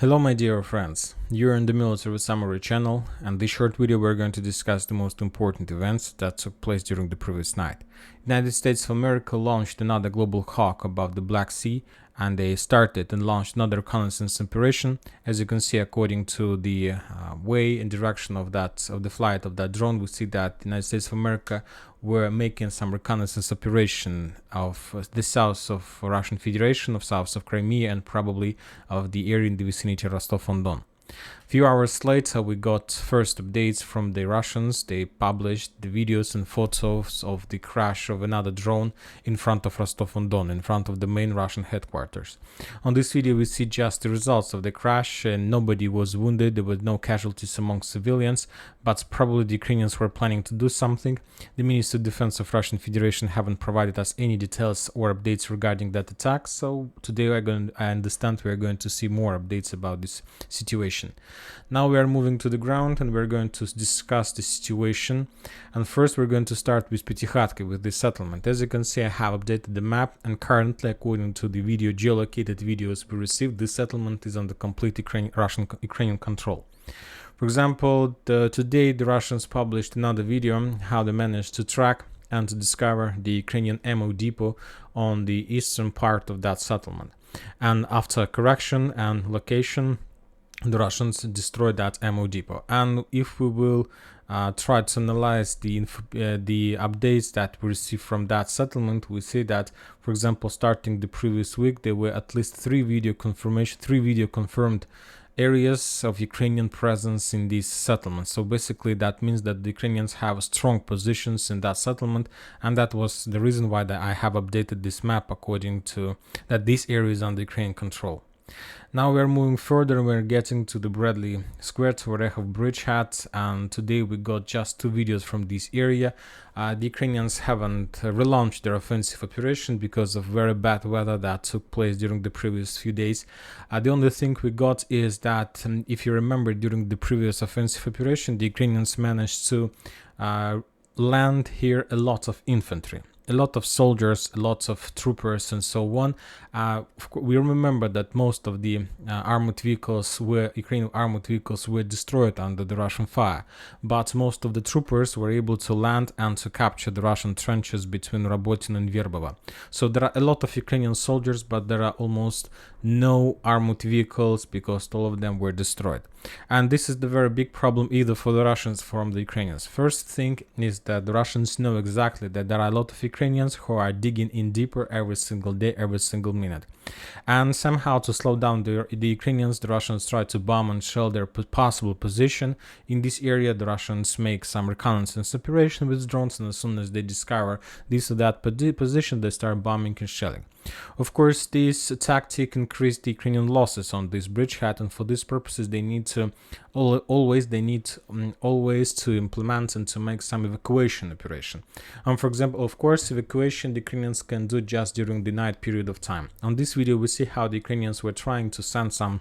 Hello my dear friends, you're in the Military Summary channel, and this short video we're going to discuss the most important events that took place during the previous night. United States of America launched another global hawk above the Black Sea, and they started and launched another reconnaissance operation. As you can see, according to the way and direction of the flight of that drone, we see that the United States of America were making some reconnaissance operation of the south of Russian Federation, of south of Crimea, and probably of the area in the vicinity of Rostov-on-Don. A few hours later, we got first updates from the Russians. They published the videos and photos of the crash of another drone in front of Rostov-on-Don, in front of the main Russian headquarters. On this video, we see just the results of the crash, and nobody was wounded. There were no casualties among civilians, but probably the Ukrainians were planning to do something. The Ministry of Defense of Russian Federation haven't provided us any details or updates regarding that attack, so today I understand we're going to see more updates about this situation. Now we are moving to the ground and we're going to discuss the situation. And first we're going to start with Petykhatki, with the settlement. As you can see, I have updated the map, and currently, according to the geolocated videos we received, this settlement is under complete Ukrainian control. For example, today the Russians published another video how they managed to track and to discover the Ukrainian ammo depot on the eastern part of that settlement. And after correction and location, the Russians destroyed that ammo depot. And if we will try to analyze the updates that we received from that settlement, we see that, for example, starting the previous week, there were at least three video confirmed areas of Ukrainian presence in this settlement. So basically that means that the Ukrainians have strong positions in that settlement, and that was the reason why I have updated this map according to that this area is under Ukrainian control. Now we are moving further and we're getting to the Bradley Square to Orehov Bridgehead, and today we got just two videos from this area. The Ukrainians haven't relaunched their offensive operation because of very bad weather that took place during the previous few days. The only thing we got is that, if you remember, during the previous offensive operation, the Ukrainians managed to land here a lot of infantry, a lot of soldiers, lots of troopers, and so on. We remember that most of the Ukrainian armored vehicles were destroyed under the Russian fire, but most of the troopers were able to land and to capture the Russian trenches between Rabotin and Verbovo. So there are a lot of Ukrainian soldiers, but there are almost no armored vehicles because all of them were destroyed. And this is the very big problem either for the Russians or from the Ukrainians. First thing is that the Russians know exactly that there are a lot of Ukrainians who are digging in deeper every single day, every single minute. And somehow to slow down the Ukrainians, the Russians try to bomb and shell their possible position in this area. The Russians make some reconnaissance operation with drones, and as soon as they discover this or that position, they start bombing and shelling. Of course, this tactic increased the Ukrainian losses on this bridgehead, and for these purposes they need to always to implement and to make some evacuation operation. For example, of course, evacuation the Ukrainians can do just during the night period of time. On this video we see how the Ukrainians were trying to send some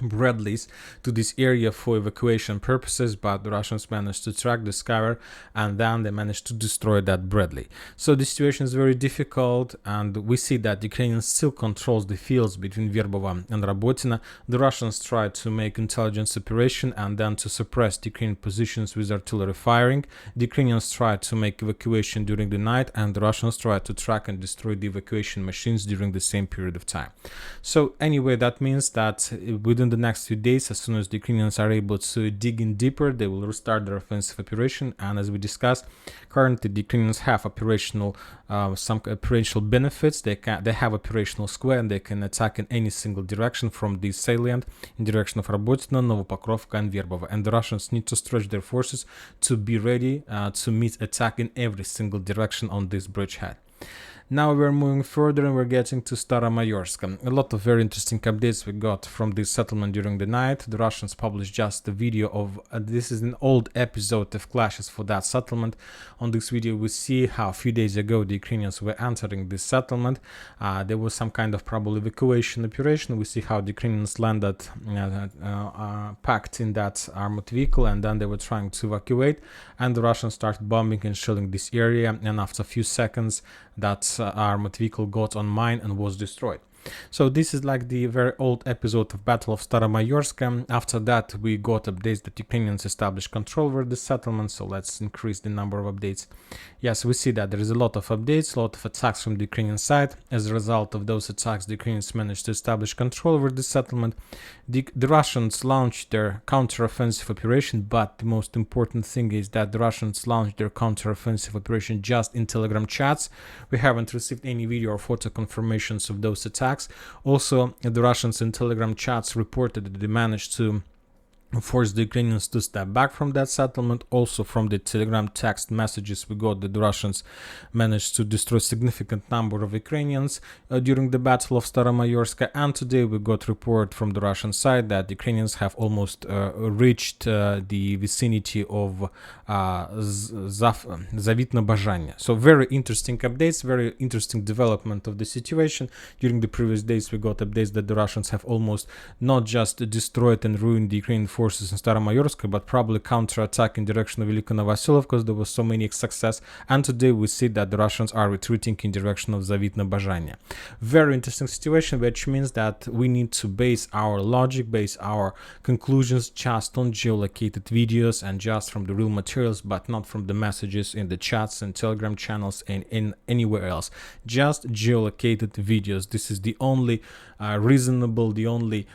Bradleys to this area for evacuation purposes, but the Russians managed to track, discover, and then they managed to destroy that Bradley. So the situation is very difficult, and we see that the Ukrainians still controls the fields between Verbovo and Rabotina. The Russians try to make intelligence operation and then to suppress the Ukrainian positions with artillery firing. The Ukrainians try to make evacuation during the night, and the Russians try to track and destroy the evacuation machines during the same period of time. So anyway, that means that within the next few days, as soon as the Ukrainians are able to dig in deeper, they will restart their offensive operation. And as we discussed, currently the Ukrainians have some operational benefits. They have operational square, and they can attack in any single direction from the salient in direction of Rabotina, Novopokrovka, and Verbovo. And the Russians need to stretch their forces to be ready to meet attack in every single direction on this bridgehead. Now we're moving further and we're getting to Staromayorsk. A lot of very interesting updates we got from this settlement during the night. The Russians published just a video of this is an old episode of clashes for that settlement. On this video we see how a few days ago the Ukrainians were entering this settlement. There was some kind of probable evacuation operation. We see how the Ukrainians landed packed in that armored vehicle, and then they were trying to evacuate, and the Russians started bombing and shelling this area, and after a few seconds that armored vehicle got on mine and was destroyed. So this is like the very old episode of Battle of Staromayorsk. After that, we got updates that Ukrainians established control over the settlement. So let's increase the number of updates. Yes, we see that there is a lot of updates, a lot of attacks from the Ukrainian side. As a result of those attacks, the Ukrainians managed to establish control over the settlement. The Russians launched their counter-offensive operation, but the most important thing is that the Russians launched their counter-offensive operation just in Telegram chats. We haven't received any video or photo confirmations of those attacks. Also, the Russians in Telegram chats reported that they managed to force the Ukrainians to step back from that settlement. Also from the Telegram text messages we got that the Russians managed to destroy significant number of Ukrainians during the Battle of Staromayorsk. And today we got report from the Russian side that the Ukrainians have almost reached the vicinity of Zavitne Bajanya. So very interesting updates, very interesting development of the situation. During the previous days we got updates that the Russians have almost not just destroyed and ruined the Ukrainian forces in Staromayorsk, but probably counter-attack in direction of Velika Novosel because there was so many success. And today we see that the Russians are retreating in direction of Zavitne Bajanya. Very interesting situation, which means that we need to base our logic, base our conclusions just on geolocated videos and just from the real materials, but not from the messages in the chats and Telegram channels and in anywhere else. Just geolocated videos. This is the only reasonable, the only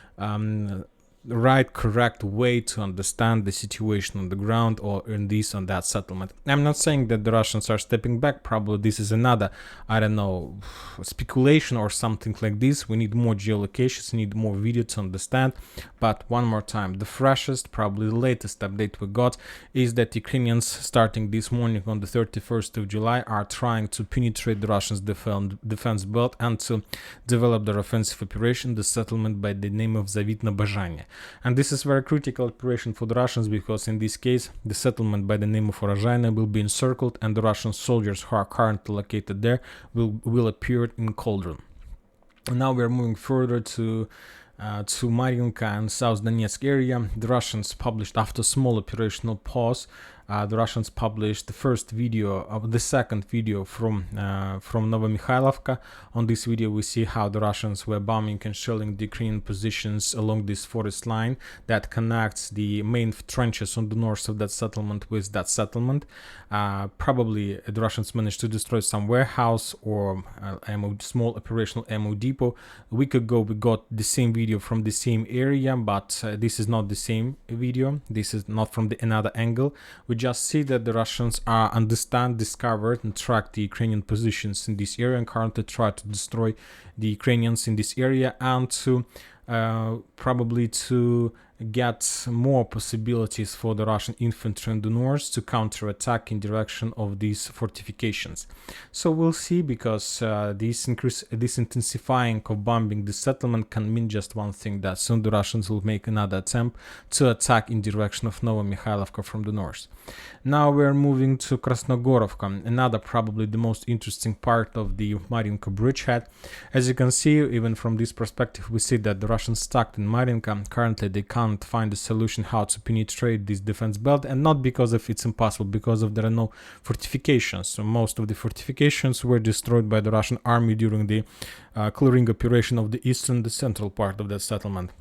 right, correct way to understand the situation on the ground or in this on that settlement. I'm not saying that the Russians are stepping back. Probably this is another, I don't know, speculation or something like this. We need more geolocations, we need more video to understand. But one more time, the freshest, probably the latest update we got is that Ukrainians starting this morning on the 31st of July are trying to penetrate the Russians' defense belt and to develop their offensive operation, the settlement by the name of Zavitne Bajanya. And this is very critical operation for the Russians because in this case the settlement by the name of Orozhaina will be encircled and the Russian soldiers who are currently located there will appear in cauldron. And now we are moving further to Marinka and South Donetsk area. The Russians published after small operational pause. The Russians published the first video of the second video from Novomikhailivka. On this video we see how the Russians were bombing and shelling the Ukrainian positions along this forest line that connects the main trenches on the north of that settlement with that settlement. Probably the Russians managed to destroy some warehouse or small operational ammo depot. A week ago we got the same video from the same area, but this is not the same video. This is not from another angle. We just see that the Russians discovered and tracked the Ukrainian positions in this area and currently try to destroy the Ukrainians in this area and to probably to get more possibilities for the Russian infantry in the north to counterattack in direction of these fortifications. So we'll see, because this intensifying of bombing the settlement can mean just one thing, that soon the Russians will make another attempt to attack in direction of Novomikhailivka from the north. Now we're moving to Krasnogorovka, another probably the most interesting part of the Marinka bridgehead. As you can see, even from this perspective, we see that the Russians stuck in Marinka. Currently they can't find a solution how to penetrate this defense belt, and not because of it's impossible, because of there are no fortifications. So most of the fortifications were destroyed by the Russian army during the clearing operation of the eastern, the central part of that settlement.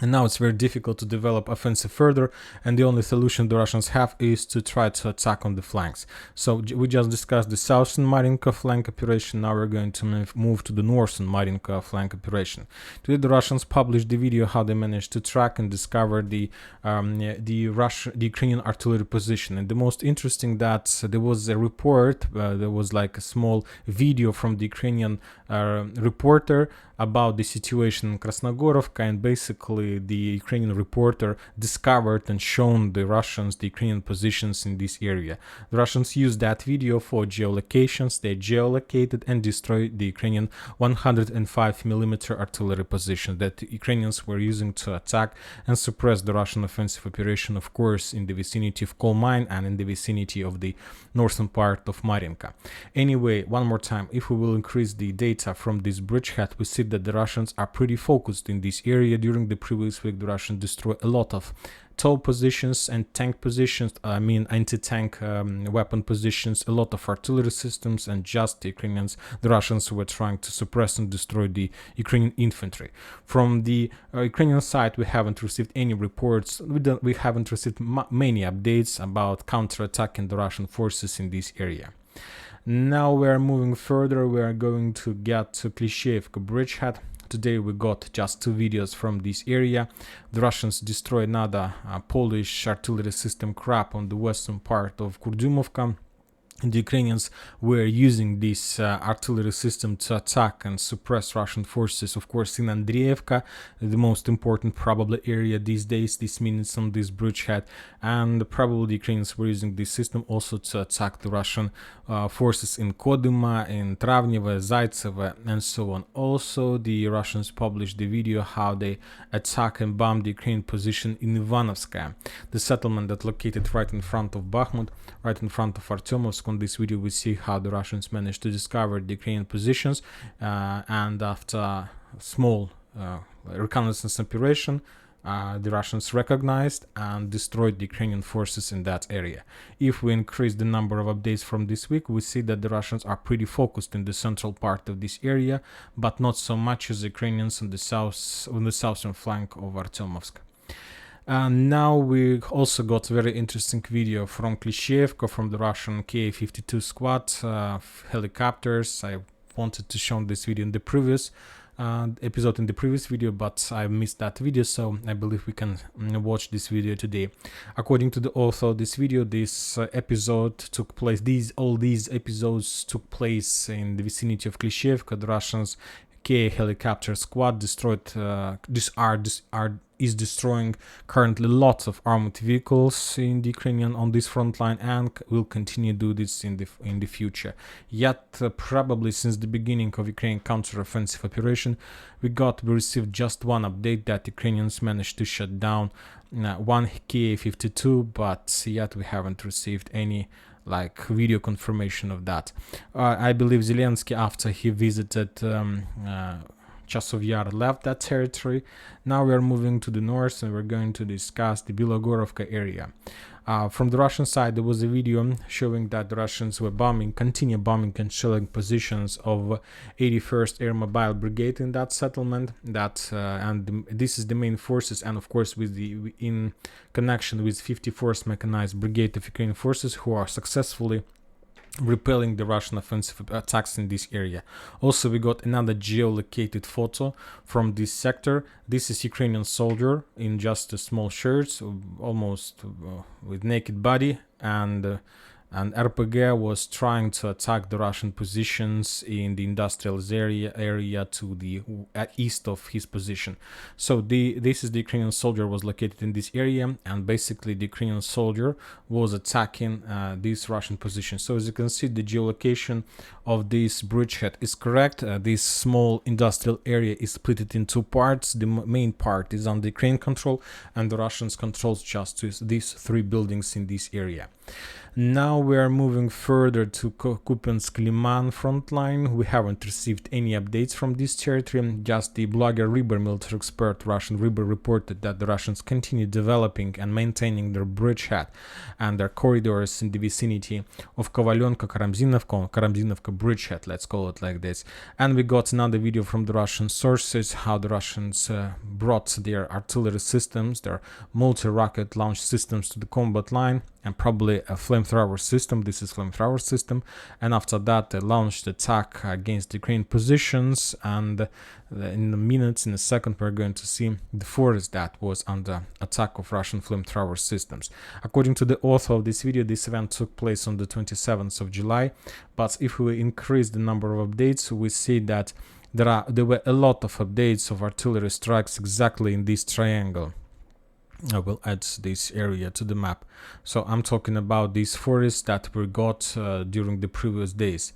And now it's very difficult to develop offensive further, and the only solution the Russians have is to try to attack on the flanks. So we just discussed the southern Marinka flank operation. Now we're going to move to the northern Marinka flank operation. Today the Russians published the video how they managed to track and discover the Ukrainian artillery position. And the most interesting that there was a report, there was like a small video from the Ukrainian reporter about the situation in Krasnogorovka, and basically the Ukrainian reporter discovered and shown the Russians the Ukrainian positions in this area. The Russians used that video for geolocations. They geolocated and destroyed the Ukrainian 105mm artillery position that the Ukrainians were using to attack and suppress the Russian offensive operation, of course, in the vicinity of coal mine and in the vicinity of the northern part of Marinka. Anyway, one more time, if we will increase the data from this bridgehead, we see that the Russians are pretty focused in this area. During the previous previous week, the Russians destroyed a lot of tow positions and tank positions, anti-tank weapon positions, a lot of artillery systems, and just the Russians were trying to suppress and destroy the Ukrainian infantry. From the Ukrainian side, we haven't received any reports, we haven't received many updates about counterattacking the Russian forces in this area. Now we are moving further. We are going to get to Klishchiivka bridgehead. Today we got just 2 videos from this area. The Russians destroyed another Polish artillery system Krab on the western part of Kurdyumovka. The Ukrainians were using this artillery system to attack and suppress Russian forces, of course, in Andreevka, the most important probably area these days, this minutes on this bridgehead, and probably the Ukrainians were using this system also to attack the Russian forces in Kodyma, in Travnevo, Zaitsevo, and so on. Also, the Russians published the video how they attack and bomb the Ukrainian position in Ivanovskaya, the settlement that located right in front of Bakhmut, right in front of Artyomovsk. On this video we see how the Russians managed to discover the Ukrainian positions, and after a small reconnaissance operation, the Russians recognized and destroyed the Ukrainian forces in that area. If we increase the number of updates from this week, we see that the Russians are pretty focused in the central part of this area, but not so much as the Ukrainians on the southern flank of Artyomovsk. Now we also got a very interesting video from Klishchiivka, from the Russian Ka-52 squad helicopters. I wanted to show this video in the previous episode, in the previous video, but I missed that video, so I believe we can watch this video today. According to the author of this video, this episode took place, all these episodes took place in the vicinity of Klishchiivka. The Russians Ka helicopter squad is destroying currently lots of armored vehicles in the Ukrainian on this front line, and will continue to do this in the future. Yet probably since the beginning of Ukrainian counter-offensive operation, we received just one update that Ukrainians managed to shut down one Ka-52, but yet we haven't received any video confirmation of that. I believe Zelensky, after he visited Chasov Yar, left that territory. Now we are moving to the north, and we're going to discuss the Bilogorovka area. From the Russian side, there was a video showing that the Russians were continue bombing and shelling positions of 81st Air Mobile Brigade in that settlement. This is the main forces, and of course in connection with 54th Mechanized Brigade of Ukrainian forces, who are successfully repelling the Russian offensive attacks in this area. Also, we got another geolocated photo from this sector. This is Ukrainian soldier in just a small shirt, almost with naked body, and RPG was trying to attack the Russian positions in the industrial area to the east of his position. So this is the Ukrainian soldier was located in this area, and basically the Ukrainian soldier was attacking this Russian position. So as you can see, the geolocation of this bridgehead is correct. This small industrial area is split in 2 parts. The main part is under Ukrainian control, and the Russians controls just these 3 buildings in this area. Now we are moving further to Kupiansk-Liman front line. We haven't received any updates from this territory. Just the blogger Riber, military expert Russian Riber, reported that the Russians continue developing and maintaining their bridgehead and their corridors in the vicinity of Kovalenko-Karamzinovka bridgehead, let's call it like this. And we got another video from the Russian sources how the Russians brought their artillery systems, their multi-rocket launch systems to the combat line, and probably a flamethrower system. This is flamethrower system, and after that they launched attack against the Ukrainian positions, and in a second we're going to see the forest that was under attack of Russian flamethrower systems. According to the author of this video, this event took place on the 27th of July, but if we increase the number of updates, we see that there were a lot of updates of artillery strikes exactly in this triangle. I will add this area to the map. So I'm talking about these forests that were got during the previous days.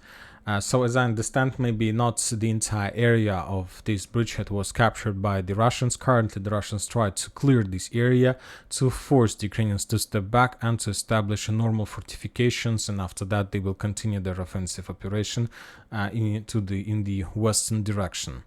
So as I understand, maybe not the entire area of this bridgehead was captured by the Russians. Currently, the Russians tried to clear this area to force the Ukrainians to step back and to establish normal fortifications, and after that they will continue their offensive operation in the western direction.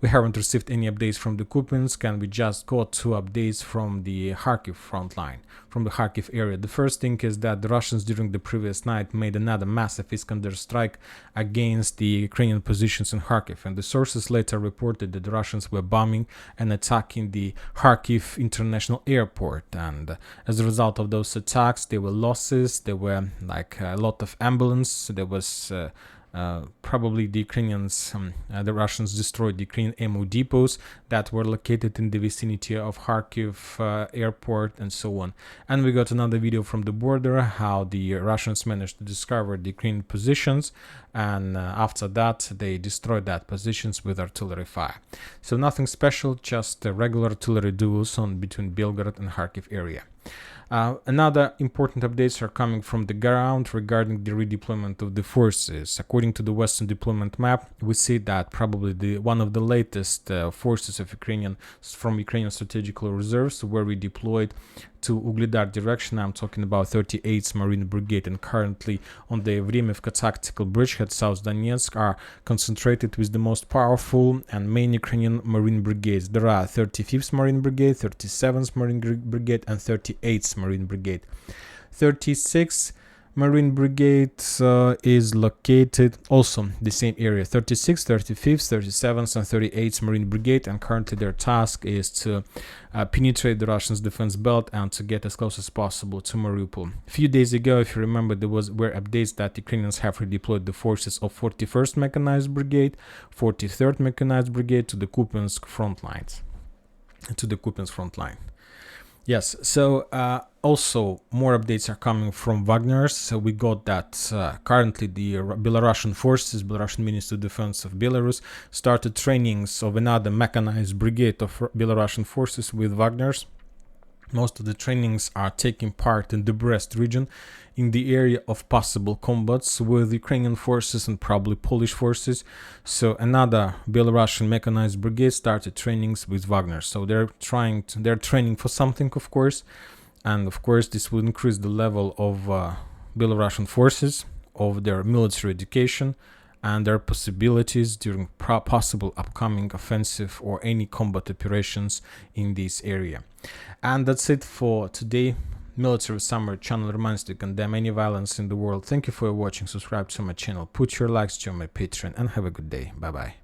We haven't received any updates from the Kupiansk, and we just got 2 updates from the Kharkiv front line, from the Kharkiv area. The first thing is that the Russians during the previous night made another massive Iskander strike against the Ukrainian positions in Kharkiv, and the sources later reported that the Russians were bombing and attacking the Kharkiv International Airport, and as a result of those attacks there were losses. There were like a lot of ambulance. There was probably the the Russians destroyed the Ukrainian ammo depots that were located in the vicinity of Kharkiv airport and so on. And we got another video from the border how the Russians managed to discover the Ukrainian positions, and after that they destroyed that positions with artillery fire. So nothing special, just regular artillery duels on between Belgorod and Kharkiv area. Another important updates are coming from the ground regarding the redeployment of the forces. According to the Western deployment map, we see that probably one of the latest forces of Ukrainian strategical reserves were redeployed to Ugledar direction. I'm talking about 38th Marine Brigade, and currently on the Vremivka tactical bridgehead South Donetsk are concentrated with the most powerful and main Ukrainian Marine brigades. There are 35th Marine Brigade, 37th Marine Brigade, and 38th Marine Brigade. 36th Marine Brigade is located also the same area, 36th, 35th, 37th, and 38th Marine Brigade, and currently their task is to penetrate the Russians' defense belt and to get as close as possible to Mariupol. A few days ago, if you remember, there were updates that Ukrainians have redeployed the forces of 41st Mechanized Brigade, 43rd Mechanized Brigade to the Kupiansk front lines. Yes, so also more updates are coming from Wagner. So we got that currently the Belarusian forces, Belarusian Ministry of Defense of Belarus, started trainings of another mechanized brigade of Belarusian forces with Wagner's. Most of the trainings are taking part in the Brest region, in the area of possible combats with Ukrainian forces and probably Polish forces. So another Belarusian mechanized brigade started trainings with Wagner. So they're training for something, of course, and of course this will increase the level of Belarusian forces, of their military education, and their possibilities during possible upcoming offensive or any combat operations in this area. And that's it for today. Military Summary channel reminds you to condemn any violence in the world. Thank you for watching. Subscribe to my channel, put your likes to my Patreon, and have a good day. Bye bye.